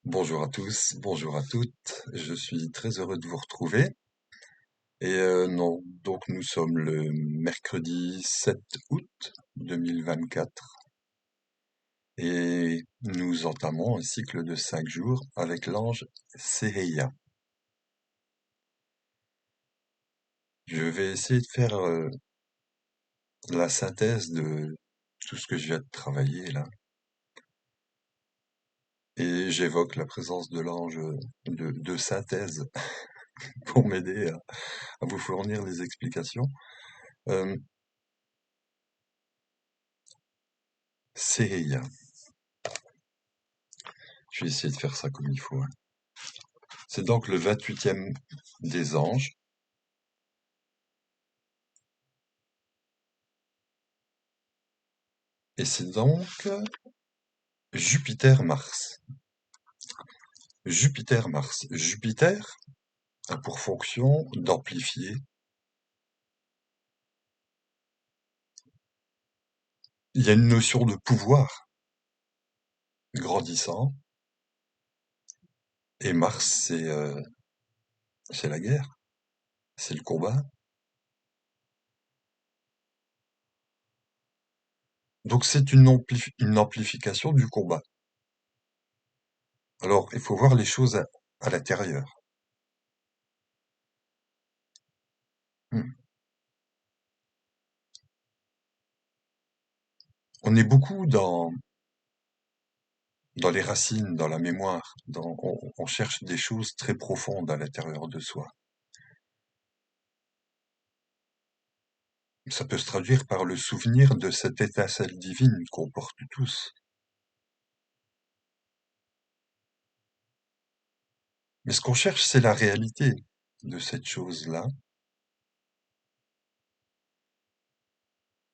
Bonjour à tous, bonjour à toutes. Je suis très heureux de vous retrouver. Non, donc nous sommes le mercredi 7 août 2024 et nous entamons un cycle de 5 jours avec l'ange Seheya. Je vais essayer de faire la synthèse de tout ce que je viens de travailler là. Et j'évoque la présence de l'ange de synthèse pour m'aider à vous fournir les explications. Euh, Seheya. Je vais essayer de faire ça comme il faut, hein. C'est donc le 28e des anges. Et c'est donc Jupiter-Mars. Jupiter-Mars. Jupiter a pour fonction d'amplifier. Il y a une notion de pouvoir grandissant. Et Mars, c'est la guerre, c'est le combat. Donc c'est une amplification du combat. Alors, il faut voir les choses à l'intérieur. Hmm. On est beaucoup dans les racines, dans la mémoire. On cherche des choses très profondes à l'intérieur de soi. Ça peut se traduire par le souvenir de cette étincelle divine qu'on porte tous. Mais ce qu'on cherche, c'est la réalité de cette chose-là.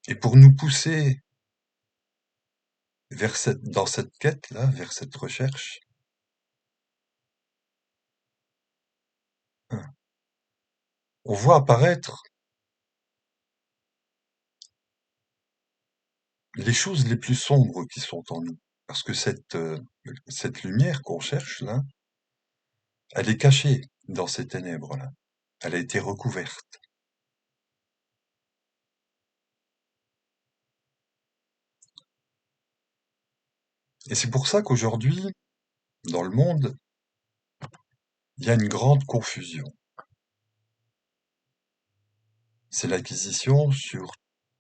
Et pour nous pousser dans cette quête-là, vers cette recherche, hein, on voit apparaître les choses les plus sombres qui sont en nous. Parce que cette lumière qu'on cherche là, elle est cachée dans ces ténèbres-là. Elle a été recouverte. Et c'est pour ça qu'aujourd'hui, dans le monde, il y a une grande confusion. C'est l'acquisition sur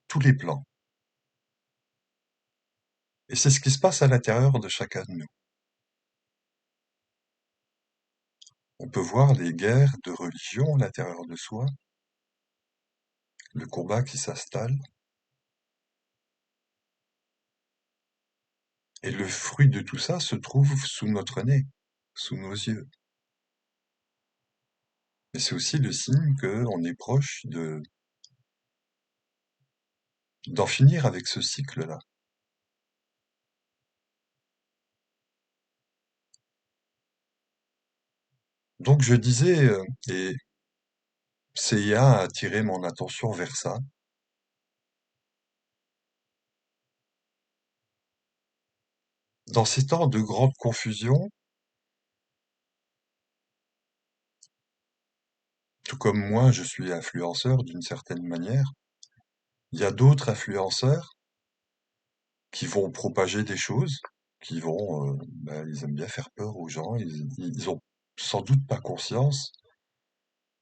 tous les plans. Et c'est ce qui se passe à l'intérieur de chacun de nous. On peut voir les guerres de religion à l'intérieur de soi, le combat qui s'installe, et le fruit de tout ça se trouve sous notre nez, sous nos yeux. Mais c'est aussi le signe qu'on est proche d'en finir avec ce cycle-là. Donc je disais, et CIA a attiré mon attention vers ça, dans ces temps de grande confusion, tout comme moi je suis influenceur d'une certaine manière, il y a d'autres influenceurs qui vont propager des choses, ils aiment bien faire peur aux gens, ils ont sans doute pas conscience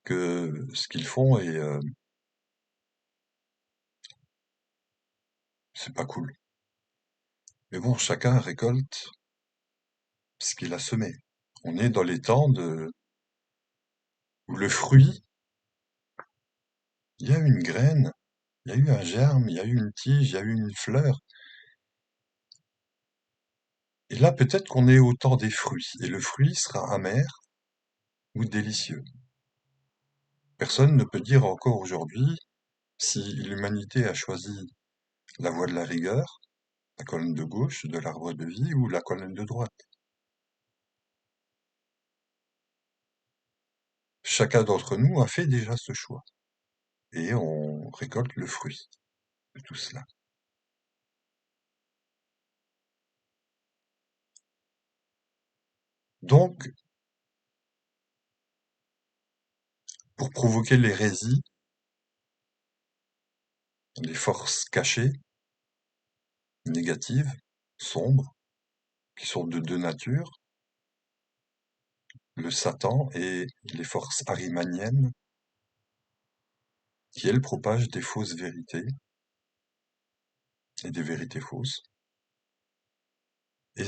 que ce qu'ils font c'est pas cool. Mais bon, chacun récolte ce qu'il a semé. On est dans les temps où le fruit, il y a eu une graine, il y a eu un germe, il y a eu une tige, il y a eu une fleur. Et là, peut-être qu'on est au temps des fruits, et le fruit sera amer ou délicieux. Personne ne peut dire encore aujourd'hui si l'humanité a choisi la voie de la rigueur, la colonne de gauche de l'arbre de vie ou la colonne de droite. Chacun d'entre nous a fait déjà ce choix et on récolte le fruit de tout cela. Donc, pour provoquer l'hérésie, les forces cachées, négatives, sombres, qui sont de deux natures, le Satan et les forces arimaniennes, qui elles propagent des fausses vérités et des vérités fausses. Et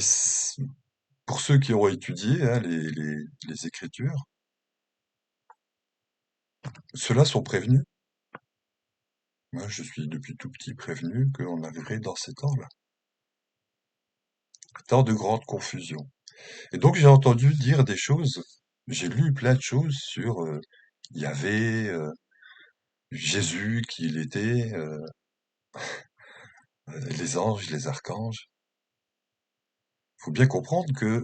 pour ceux qui ont étudié hein, les Écritures, ceux-là sont prévenus. Moi, je suis depuis tout petit prévenu qu'on arriverait dans ces temps-là, temps de grande confusion. Et donc j'ai entendu dire des choses, j'ai lu plein de choses sur Yahvé, Jésus, qui il était, les anges, les archanges. Il faut bien comprendre que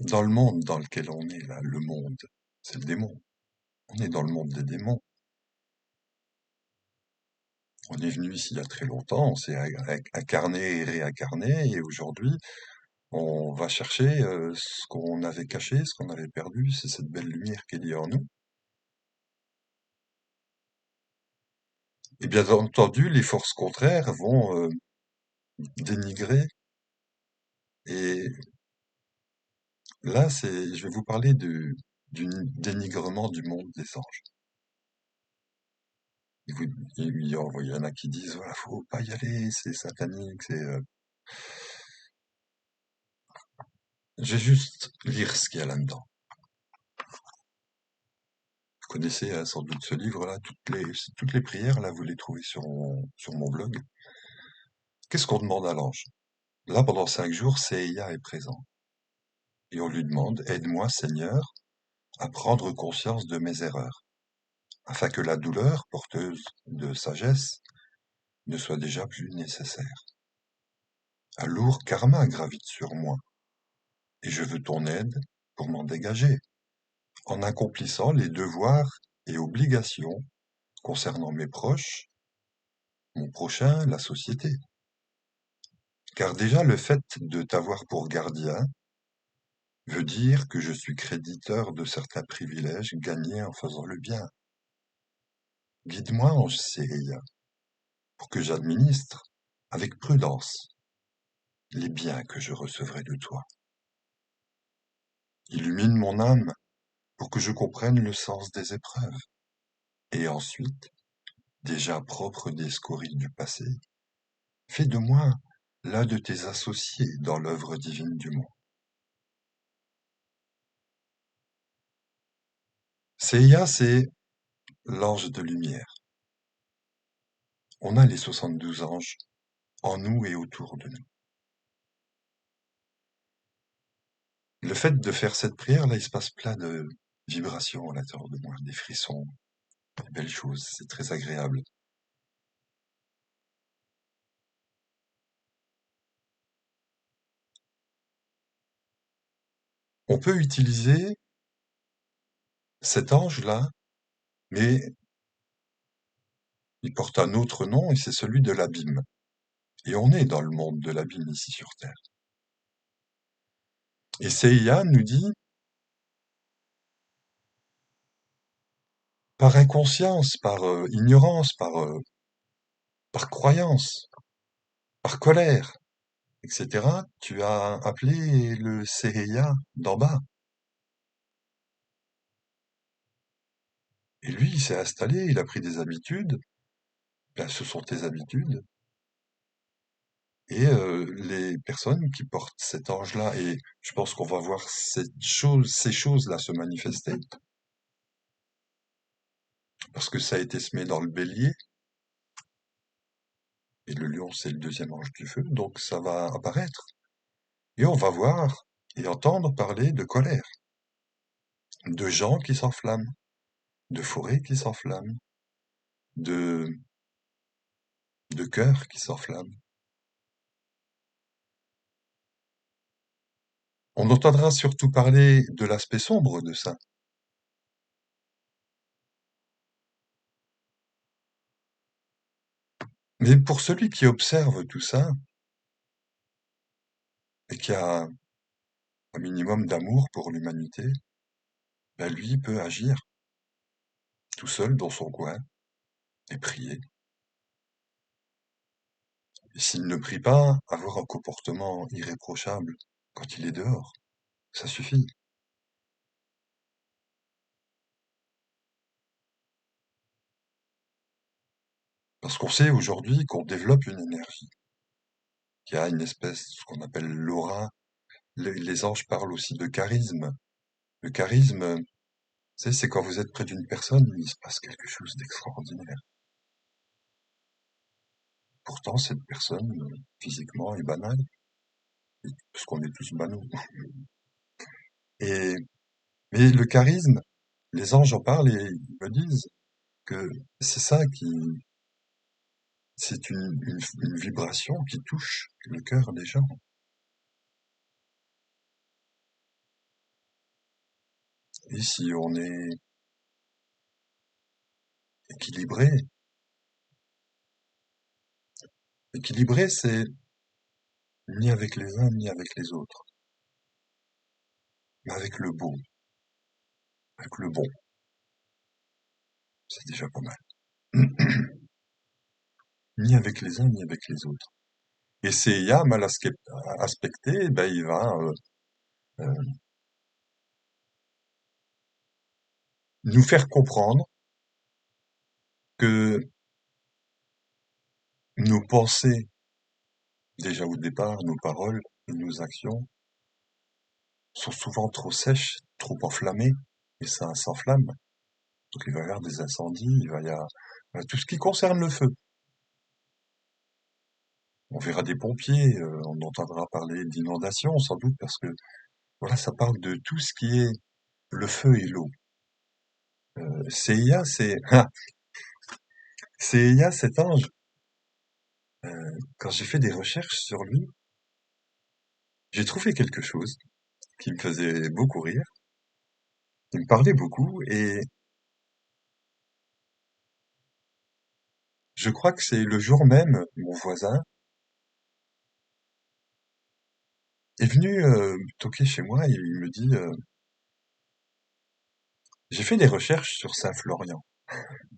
dans le monde dans lequel on est là, le monde, c'est le démon. On est dans le monde des démons. On est venu ici il y a très longtemps, on s'est incarné et réincarné, et aujourd'hui, on va chercher ce qu'on avait caché, ce qu'on avait perdu, c'est cette belle lumière qu'il y a en nous. Et bien entendu, les forces contraires vont dénigrer. Et là, je vais vous parler du dénigrement du monde des anges. Il, vous- il y en a qui disent, voilà, faut pas y aller, c'est satanique, Je vais juste lire ce qu'il y a là-dedans. Vous connaissez sans doute ce livre-là, toutes les prières, là, vous les trouvez sur mon blog. Qu'est-ce qu'on demande à l'ange? Là, pendant 5 jours, Seiya est présent. Et on lui demande, aide-moi, Seigneur, à prendre conscience de mes erreurs, afin que la douleur, porteuse de sagesse, ne soit déjà plus nécessaire. Un lourd karma gravite sur moi, et je veux ton aide pour m'en dégager, en accomplissant les devoirs et obligations concernant mes proches, mon prochain, la société. Car déjà le fait de t'avoir pour gardien veut dire que je suis créditeur de certains privilèges gagnés en faisant le bien. Guide-moi, ange Seiya, pour que j'administre, avec prudence, les biens que je recevrai de toi. Illumine mon âme pour que je comprenne le sens des épreuves. Et ensuite, déjà propre des scories du passé, fais de moi l'un de tes associés dans l'œuvre divine du monde. Seiya, c'est l'ange de lumière. On a les 72 anges en nous et autour de nous. Le fait de faire cette prière, là, il se passe plein de vibrations à l'intérieur de moi, des frissons, des belles choses, c'est très agréable. On peut utiliser cet ange-là, mais il porte un autre nom et c'est celui de l'abîme. Et on est dans le monde de l'abîme ici sur Terre. Et Seiya nous dit, par inconscience, par ignorance, par croyance, par colère, etc., tu as appelé le Seiya d'en bas. Et lui, il s'est installé, il a pris des habitudes. Ben, ce sont tes habitudes. Et les personnes qui portent cet ange-là, et je pense qu'on va voir ces choses-là se manifester, parce que ça a été semé dans le bélier, et le lion, c'est le deuxième ange du feu, donc ça va apparaître. Et on va voir et entendre parler de colère, de gens qui s'enflamment, de forêts qui s'enflamment, de, de cœurs qui s'enflamment. On entendra surtout parler de l'aspect sombre de ça. Mais pour celui qui observe tout ça, et qui a un minimum d'amour pour l'humanité, ben lui peut agir tout seul dans son coin et prier. Et s'il ne prie pas, avoir un comportement irréprochable quand il est dehors, ça suffit. Parce qu'on sait aujourd'hui qu'on développe une énergie, qu'il y a une espèce, ce qu'on appelle l'aura. Les anges parlent aussi de charisme. Le charisme, c'est quand vous êtes près d'une personne, il se passe quelque chose d'extraordinaire. Pourtant, cette personne, physiquement, est banale, parce qu'on est tous banaux. Et, mais le charisme, les anges en parlent et ils me disent que c'est ça qui, c'est une vibration qui touche le cœur des gens. Et si on est équilibré, équilibré, c'est ni avec les uns ni avec les autres, mais avec le beau, avec le bon, c'est déjà pas mal. Ni avec les uns ni avec les autres. Et Seiya, mal aspecté, ben il va euh, nous faire comprendre que nos pensées, déjà au départ, nos paroles et nos actions sont souvent trop sèches, trop enflammées, et ça s'enflamme. Donc il va y avoir des incendies, il va y avoir tout ce qui concerne le feu. On verra des pompiers, on entendra parler d'inondations sans doute parce que voilà, ça parle de tout ce qui est le feu et l'eau. Seiya, Seiya, cet ange, quand j'ai fait des recherches sur lui, j'ai trouvé quelque chose qui me faisait beaucoup rire, qui me parlait beaucoup, et je crois que c'est le jour même, mon voisin est venu toquer chez moi et il me dit j'ai fait des recherches sur Saint-Florian.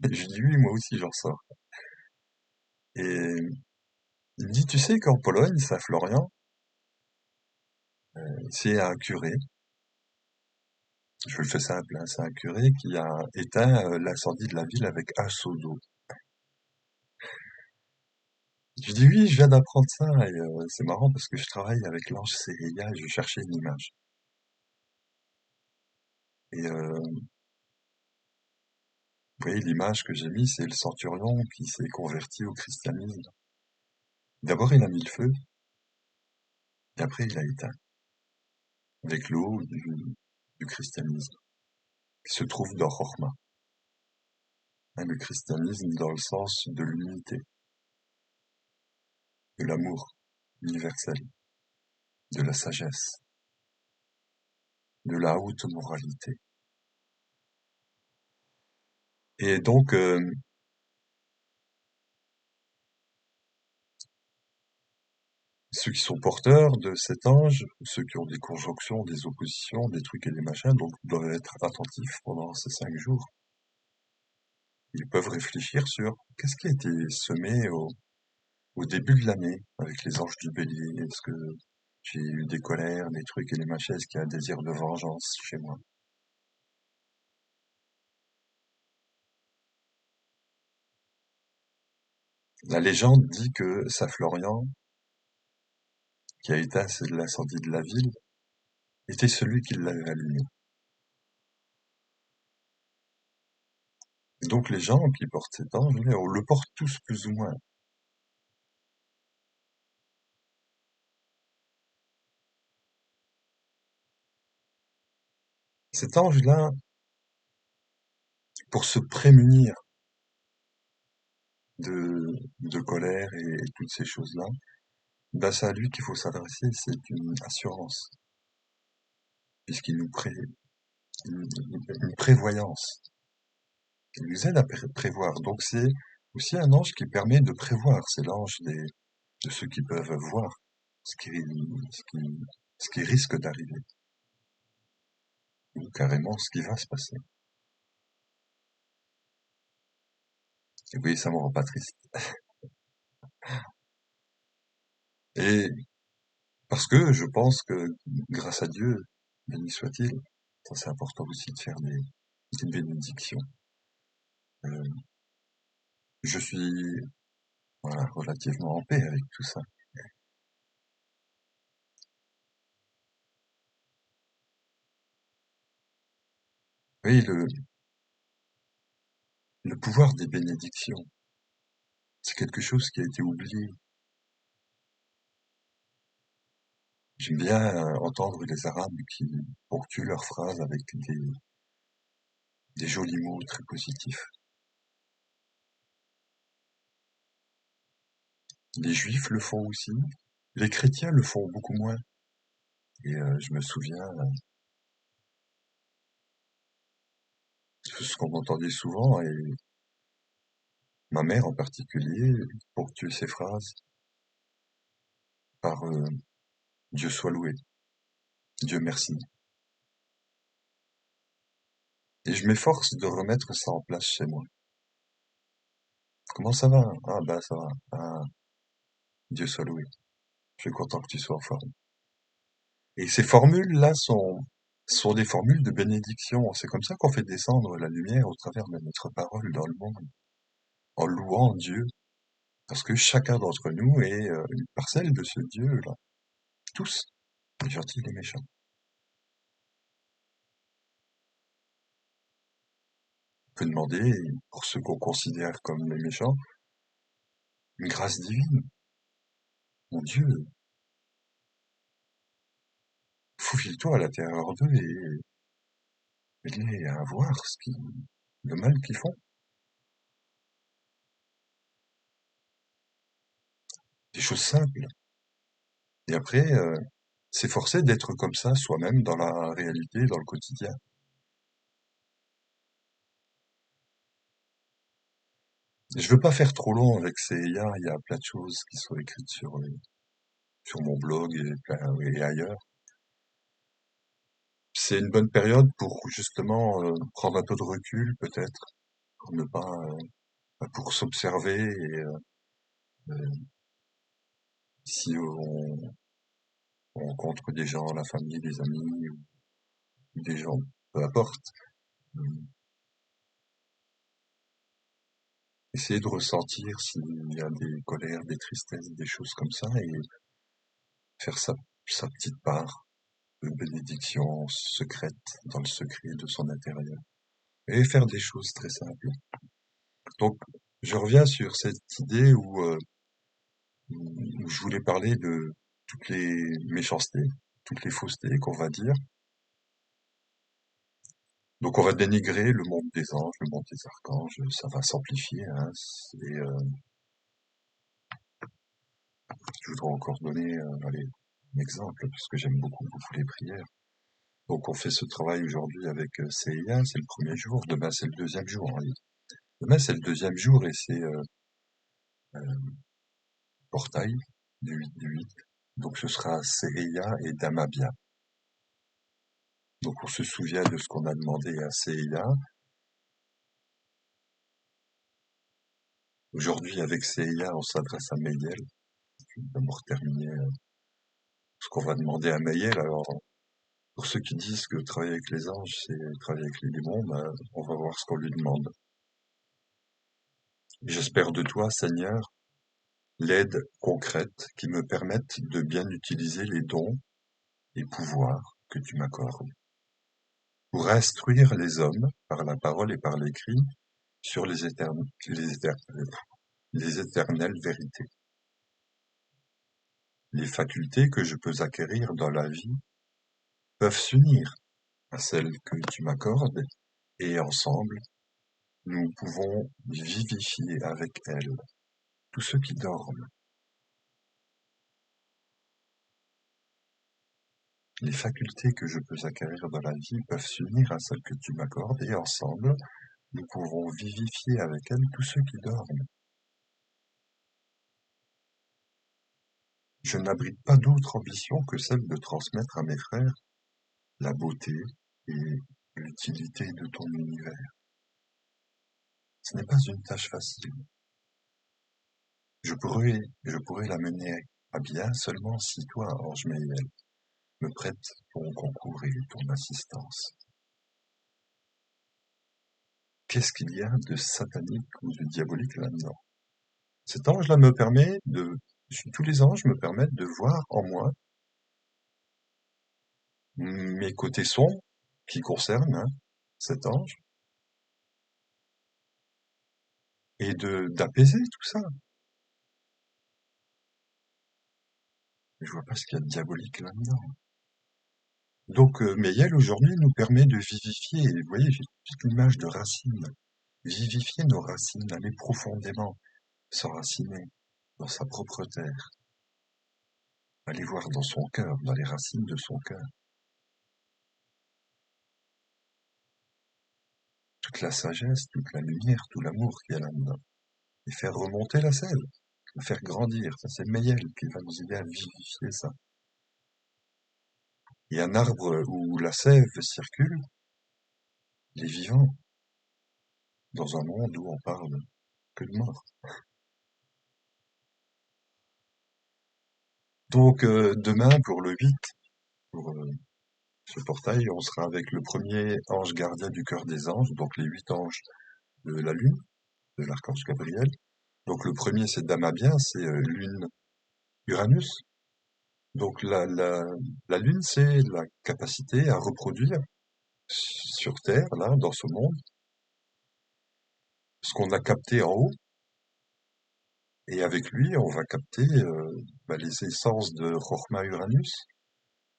Et je dis oui, moi aussi j'en sors. Et il me dit tu sais qu'en Pologne, Saint-Florian, c'est un curé, je le fais simple, hein, c'est un curé qui a éteint l'incendie de la ville avec un seau d'eau. Je dis oui, je viens d'apprendre ça et c'est marrant parce que je travaille avec l'ange Sérilla et je cherchais une image. Et vous voyez, l'image que j'ai mise, c'est le centurion qui s'est converti au christianisme. D'abord, il a mis le feu, et après, il a éteint, avec l'eau du christianisme, qui se trouve dans Chokhmah. Hein, le christianisme dans le sens de l'unité, de l'amour universel, de la sagesse, de la haute moralité. Et donc, ceux qui sont porteurs de cet ange, ceux qui ont des conjonctions, des oppositions, des trucs et des machins, donc doivent être attentifs pendant ces 5 jours. Ils peuvent réfléchir sur qu'est-ce qui a été semé au début de l'année avec les anges du bélier. Est-ce que j'ai eu des colères, des trucs et des machins? Est-ce qu'il y a un désir de vengeance chez moi? La légende dit que Saint Florian, qui a éteint l'incendie de la ville, était celui qui l'avait allumé. Et donc les gens qui portent cet ange, on le porte tous plus ou moins. Cet ange-là, pour se prémunir de colère et toutes ces choses-là, ben c'est à lui qu'il faut s'adresser, c'est une assurance, puisqu'il nous une prévoyance. Il nous aide à prévoir. Donc c'est aussi un ange qui permet de prévoir. C'est l'ange de ceux qui peuvent voir. ce qui, ce qui, ce qui risque d'arriver, ou carrément ce qui va se passer. Et oui, ça me rend pas triste. Et parce que je pense que, grâce à Dieu, béni soit-il, ça c'est important aussi de faire des bénédictions. Euh, je suis, voilà, relativement en paix avec tout ça. Oui, le pouvoir des bénédictions, c'est quelque chose qui a été oublié. J'aime bien entendre les Arabes qui ponctuent leurs phrases avec des jolis mots très positifs. Les Juifs le font aussi, les chrétiens le font beaucoup moins. Et je me souviens de ce qu'on entendait souvent, et ma mère en particulier ponctuait ses phrases par Dieu soit loué, Dieu merci. Et je m'efforce de remettre ça en place chez moi. Comment ça va? Ah bah ça va. Ah, Dieu soit loué. Je suis content que tu sois en forme. Et ces formules-là sont des formules de bénédiction. C'est comme ça qu'on fait descendre la lumière au travers de notre parole dans le monde, en louant Dieu. Parce que chacun d'entre nous est une parcelle de ce Dieu-là. Tous, les gentils et les méchants. On peut demander, pour ceux qu'on considère comme les méchants, une grâce divine. Mon Dieu, faufile-toi à l'intérieur d'eux et aide-les à voir le mal qu'ils font. Des choses simples. Et après, s'efforcer d'être comme ça soi-même dans la réalité, dans le quotidien. Je veux pas faire trop long avec ces IA, il y a plein de choses qui sont écrites sur mon blog et ailleurs. C'est une bonne période pour justement prendre un peu de recul peut-être, pour ne pas, pour s'observer et euh, si on rencontre des gens, la famille, des amis ou des gens, peu importe, euh, essayer de ressentir s'il y a des colères, des tristesses, des choses comme ça et faire sa petite part de bénédiction secrète dans le secret de son intérieur. Et faire des choses très simples. Donc, je reviens sur cette idée où je voulais parler de toutes les méchancetés, toutes les faussetés qu'on va dire. Donc, on va dénigrer le monde des anges, le monde des archanges, ça va s'amplifier. Hein, et je voudrais encore donner allez, un exemple, parce que j'aime beaucoup les prières. Donc, on fait ce travail aujourd'hui avec CIA, c'est le premier jour. Demain, c'est le deuxième jour. Hein. Demain, c'est le deuxième jour et c'est euh, portail du 8 du 8. Donc ce sera Seiya et Damabia. Donc on se souvient de ce qu'on a demandé à Seiya. Aujourd'hui avec Seiya, on s'adresse à Meyel. D'abord terminer ce qu'on va demander à Meyel. Alors pour ceux qui disent que travailler avec les anges, c'est travailler avec les démons, ben, on va voir ce qu'on lui demande. J'espère de toi, Seigneur, l'aide concrète qui me permette de bien utiliser les dons et pouvoirs que tu m'accordes pour instruire les hommes par la parole et par l'écrit sur les éternelles vérités. Les facultés que je peux acquérir dans la vie peuvent s'unir à celles que tu m'accordes et ensemble, nous pouvons vivifier avec elles tous ceux qui dorment. Les facultés que je peux acquérir dans la vie peuvent s'unir à celles que tu m'accordes et ensemble, nous pouvons vivifier avec elles tous ceux qui dorment. je n'abrite pas d'autre ambition que celle de transmettre à mes frères la beauté et l'utilité de ton univers. Ce n'est pas une tâche facile. Je pourrais la mener à bien seulement si toi, Ange Meilel, me prêtes ton concours et ton assistance. Qu'est-ce qu'il y a de satanique ou de diabolique là-dedans? Cet ange-là me permet de... Tous les anges me permettent de voir en moi mes côtés sombres qui concernent cet ange et d'apaiser tout ça. Je vois pas ce qu'il y a de diabolique là-dedans. Donc, Meilel aujourd'hui nous permet de vivifier. Vous voyez, j'ai toute l'image de racines. Vivifier nos racines, aller profondément, s'enraciner dans sa propre terre, aller voir dans son cœur, dans les racines de son cœur, toute la sagesse, toute la lumière, tout l'amour qu'il y a là-dedans, et faire remonter la sève, la faire grandir. Ça, c'est Meilel qui va nous aider à vivifier ça. Et un arbre où la sève circule, il est vivant, dans un monde où on parle que de mort. Donc, demain, pour le 8, pour ce portail, on sera avec le premier ange gardien du cœur des anges, donc les 8 anges de la lune, de l'archange Gabriel. Donc le premier, c'est Damabien, c'est lune Uranus. Donc la lune, c'est la capacité à reproduire sur Terre, là, dans ce monde, ce qu'on a capté en haut. Et avec lui, on va capter les essences de Chorma Uranus,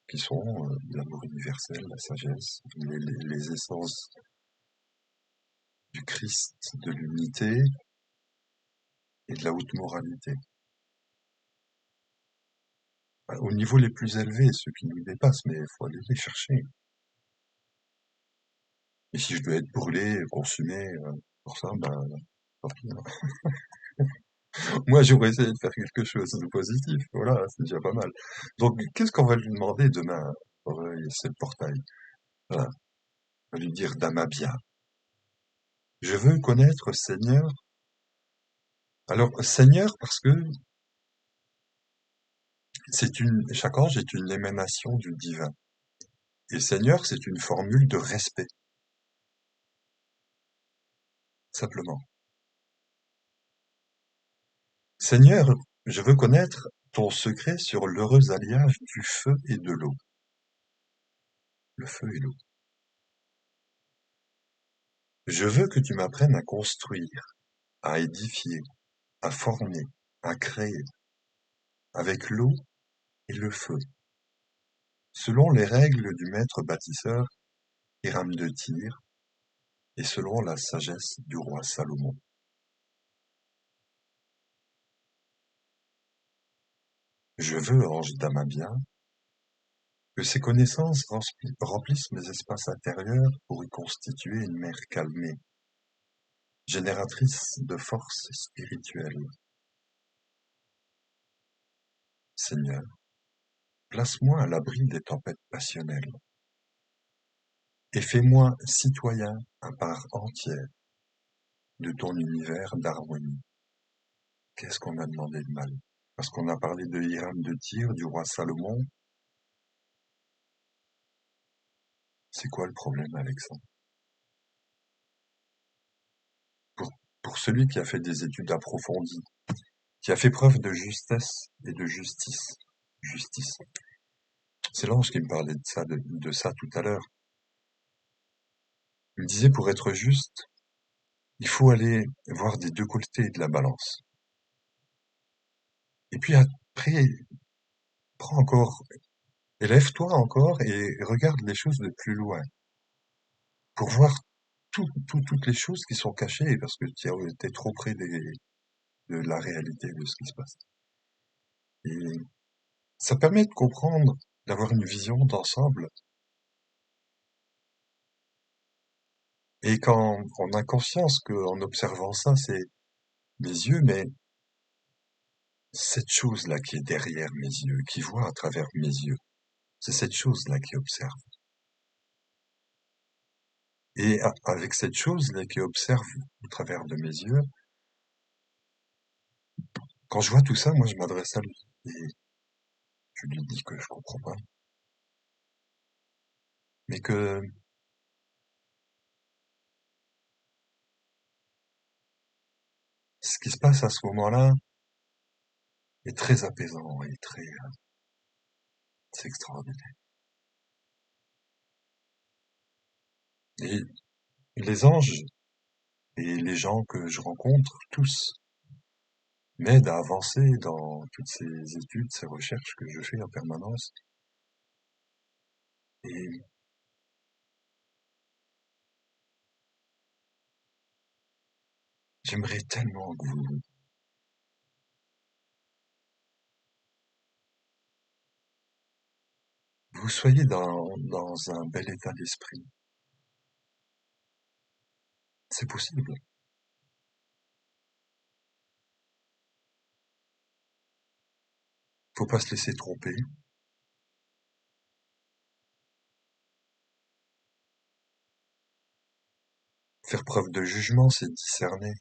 qui sont l'amour universel, la sagesse, les essences du Christ, de l'unité et de la haute moralité. Au niveau les plus élevés, ceux qui nous dépassent, mais il faut aller les chercher. Et si je dois être brûlé, consumé pour ça, tant pis, hein. Moi, j'aurais essayé de faire quelque chose de positif. Voilà, c'est déjà pas mal. Donc, qu'est-ce qu'on va lui demander demain? C'est le portail. Voilà. On va lui dire Damabia. Je veux connaître Seigneur. Alors, Seigneur, parce que chaque ange est une émanation du divin. Et Seigneur, c'est une formule de respect. Simplement. Seigneur, je veux connaître ton secret sur l'heureux alliage du feu et de l'eau. Le feu et l'eau. Je veux que tu m'apprennes à construire, à édifier, à former, à créer, avec l'eau et le feu, selon les règles du maître bâtisseur Hiram de Tyr et selon la sagesse du roi Salomon. Je veux, ange Damabien, que ces connaissances remplissent mes espaces intérieurs pour y constituer une mer calmée, génératrice de force spirituelle. Seigneur, place-moi à l'abri des tempêtes passionnelles et fais-moi citoyen à part entière de ton univers d'harmonie. Qu'est-ce qu'on a demandé de mal? Parce qu'on a parlé de Hiram de Tyr, du roi Salomon. C'est quoi le problème avec ça? Pour, pour celui qui a fait des études approfondies, qui a fait preuve de justesse et de justice. Justice. C'est l'ange qui me parlait de ça tout à l'heure. Il me disait, pour être juste, il faut aller voir des deux côtés de la balance. Et puis après, prends encore, élève-toi encore et regarde les choses de plus loin pour voir toutes les choses qui sont cachées parce que tu as été trop près de la réalité de ce qui se passe. Et ça permet de comprendre, d'avoir une vision d'ensemble. Et quand on a conscience qu'en observant ça, c'est mes yeux, mais cette chose-là qui est derrière mes yeux, qui voit à travers mes yeux, c'est cette chose-là qui observe. Et avec cette chose-là qui observe au travers de mes yeux, quand je vois tout ça, moi je m'adresse à lui et je lui dis que je comprends pas, mais que ce qui se passe à ce moment-là est très apaisant et c'est extraordinaire. Et les anges et les gens que je rencontre, tous, m'aident à avancer dans toutes ces études, ces recherches que je fais en permanence. Et j'aimerais tellement que vous soyez dans un bel état d'esprit. C'est possible. Faut pas se laisser tromper. Faire preuve de jugement, c'est discerner.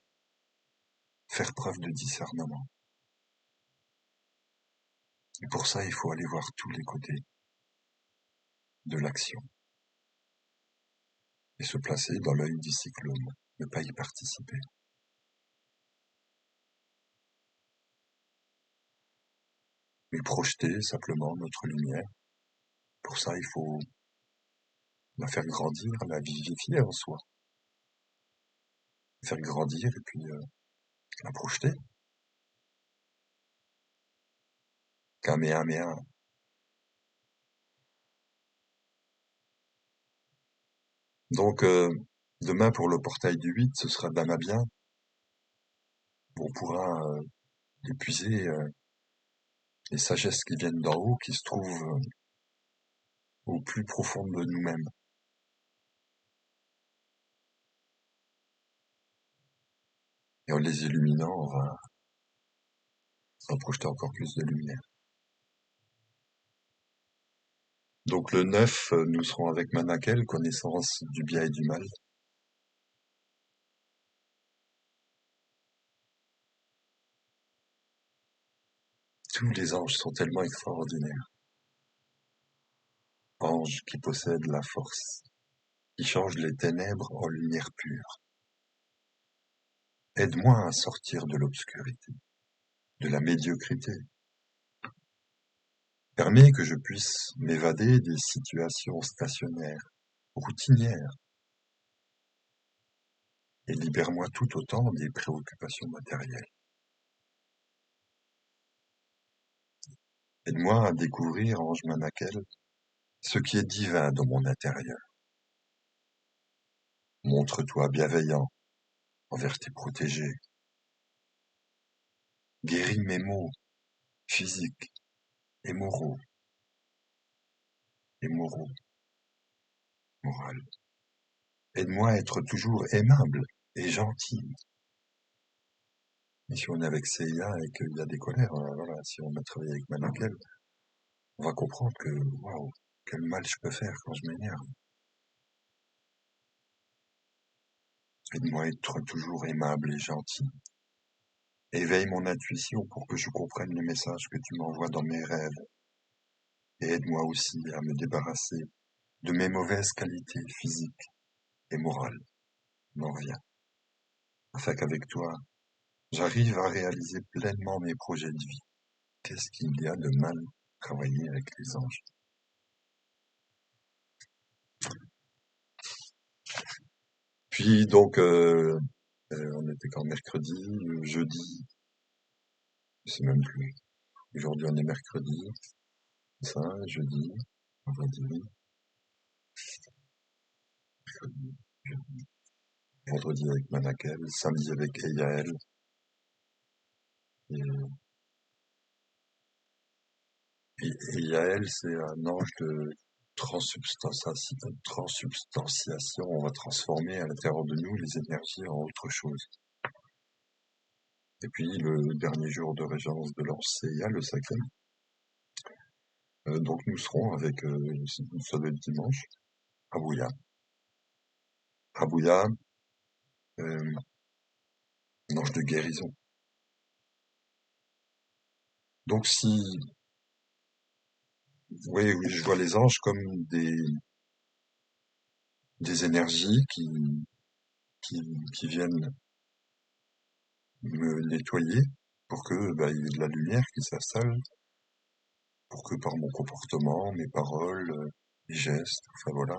Faire preuve de discernement. Et pour ça, il faut aller voir tous les côtés de l'action et se placer dans l'œil du cyclone, ne pas y participer. Mais projeter simplement notre lumière. Pour ça, il faut la faire grandir, la vivifier en soi. Faire grandir et puis la projeter. Kamehameha. Donc, demain pour le portail du 8, ce sera Damabien. On pourra épuiser les sagesses qui viennent d'en haut, qui se trouvent au plus profond de nous-mêmes. Et en les illuminant, on va projeter encore plus de lumière. Donc le 9, nous serons avec Manakel, connaissance du bien et du mal. Tous les anges sont tellement extraordinaires. Anges qui possèdent la force, qui changent les ténèbres en lumière pure. Aide-moi à sortir de l'obscurité, de la médiocrité. Permets que je puisse m'évader des situations stationnaires, routinières, et libère-moi tout autant des préoccupations matérielles. Aide-moi à découvrir, ange Manakel, ce qui est divin dans mon intérieur. Montre-toi bienveillant envers tes protégés. Guéris mes maux physiques et moraux, et moraux, moraux. Aide-moi à être toujours aimable et gentil. Et si on est avec Seiya et qu'il y a des colères, voilà, si on a travaillé avec Manakel, on va comprendre que, waouh, quel mal je peux faire quand je m'énerve. Aide-moi à être toujours aimable et gentil. Éveille mon intuition pour que je comprenne les messages que tu m'envoies dans mes rêves. Et aide-moi aussi à me débarrasser de mes mauvaises qualités physiques et morales. N'en reviens. Afin qu'avec toi, j'arrive à réaliser pleinement mes projets de vie. Qu'est-ce qu'il y a de mal à travailler avec les anges? Puis donc, on était quand mercredi, jeudi, je sais même plus. Aujourd'hui on est mercredi, ça, jeudi, vendredi, mercredi, jeudi. Vendredi avec Manakel, samedi avec Eyael. Et, et Eyael, c'est un ange de transsubstantiation. On va transformer à l'intérieur de nous les énergies en autre chose. Et puis le dernier jour de régence de l'Anse CIA, le 5e. Donc nous serons avec, ça doit être dimanche, à Bouilla. À Bouilla, un ange de guérison. Donc si, oui, oui, je vois les anges comme des énergies qui, qui viennent me nettoyer pour que, bah, il y ait de la lumière qui s'installe, pour que par mon comportement, mes paroles, mes gestes, enfin voilà,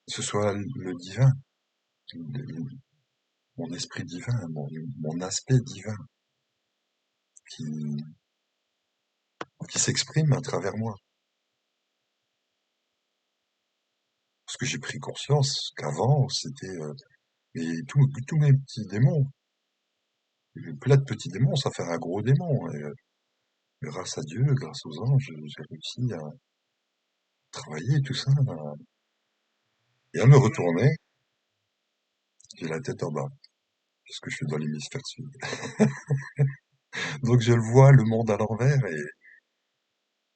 ce soit le divin, le- mon esprit divin, mon aspect divin qui, qui s'exprime à travers moi. Parce que j'ai pris conscience qu'avant, c'était et tous mes petits démons, plein de petits démons, ça fait un gros démon. Et grâce à Dieu, grâce aux anges, j'ai réussi à travailler tout ça et à me retourner, j'ai la tête en bas, puisque je suis dans l'hémisphère sud. Donc je le vois, le monde à l'envers, et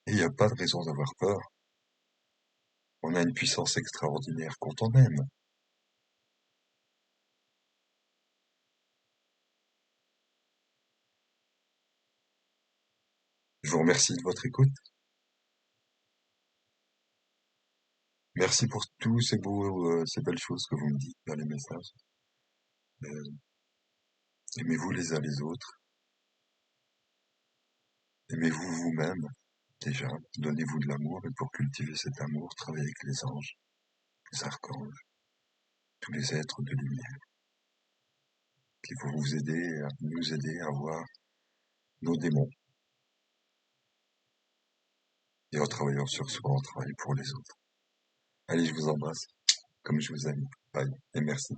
il n'y a pas de raison d'avoir peur. On a une puissance extraordinaire quand on aime. Je vous remercie de votre écoute. Merci pour tous ces belles choses que vous me dites dans les messages. Euh, Aimez-vous les uns les autres. Aimez-vous vous-même, déjà. Donnez-vous de l'amour, et pour cultiver cet amour, travaillez avec les anges, les archanges, tous les êtres de lumière qui vont vous aider, nous aider à voir nos démons. Et en travaillant sur soi, on travaille pour les autres. Allez, je vous embrasse, comme je vous aime. Bye, et merci.